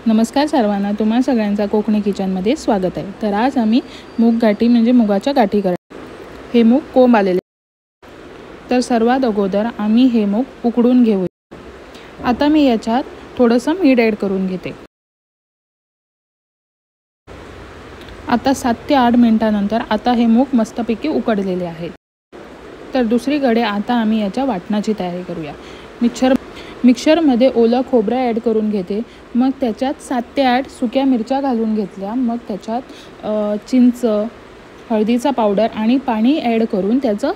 नमस्कार सर्वांना, तुम्हा सगळ्यांचा कोकणी किचनमध्ये स्वागत आहे। तर आज आम्ही मूग गाठी म्हणजे मुगाच्या गाठी करणार। हे मूग कोंब आलेले। तर सर्वात अगोदर आम्ही हे मूग उकडून घेऊ। आता मी याच्यात थोडंसं मीठ ॲड करून घेते। आता 7 ते 8 मिनिटांनंतर आता हे मूग मस्तपैकी उकडलेले आहेत। तर दुसरीकडे आता आम्ही याच्या वाटणाची तयारी करूया। मिक्सरमध्ये ओलं खोबरं ॲड करून घेते। मग त्याच्यात 7 ते 8 सुक्या मिरच्या घालून घेतल्या। मग त्याच्यात चिंच, हळदीचा पावडर आणि पाणी ॲड करून त्याचं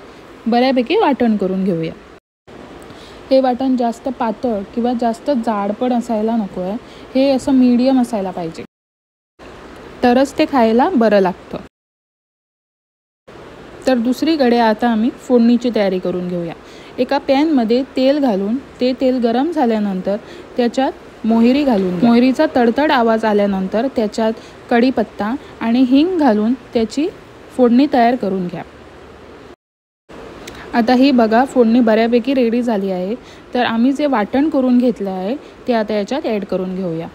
बऱ्यापैकी वाटण करून घेऊया। हे वाटण जास्त पातळ किंवा जास्त जाड पण असायला नको आहे। हे असं मीडियम असायला पाहिजे, तरच ते खायला बरं लागतं। तर दुसरीकडे आता आम्ही फोडणीची तयारी करून घेऊया। एका पॅनमध्ये तेल घालून ते तेल गरम झाल्यानंतर त्याच्यात मोहरी घालून घ्या। मोहरीचा तडतड आवाज आल्यानंतर त्याच्यात कढीपत्ता आणि हिंग घालून त्याची फोडणी तयार करून घ्या। आता ही बघा फोडणी बऱ्यापैकी रेडी झाली आहे। तर आम्ही जे वाटण करून घेतलं आहे ते आता याच्यात ॲड करून घेऊया।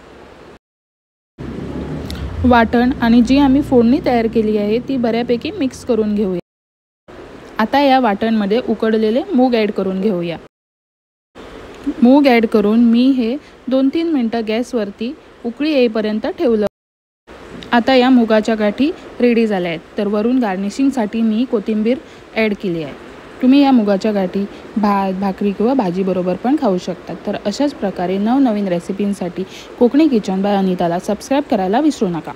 वाटण आणि जी आम्ही फोडणी तयार केली आहे ती बऱ्यापैकी मिक्स करून घेऊया। आता या वाटणमध्ये उकडलेले मूग ॲड करून घेऊया। मूग ॲड करून मी हे 2-3 मिनिटं गॅसवरती उकळी येईपर्यंत ठेवलं। आता या मुगाच्या गाठी रेडी झाल्या आहेत। तर वरून गार्निशिंगसाठी मी कोथिंबीर ॲड केली आहे। तुम्ही या मुगाच्या गाठी भात, भाकरी किंवा भाजीबरोबर पण खाऊ शकता। तर अशाच प्रकारे नवनवीन रेसिपींसाठी कोकणी किचन बाय अनिताला सबस्क्राईब करायला विसरू नका।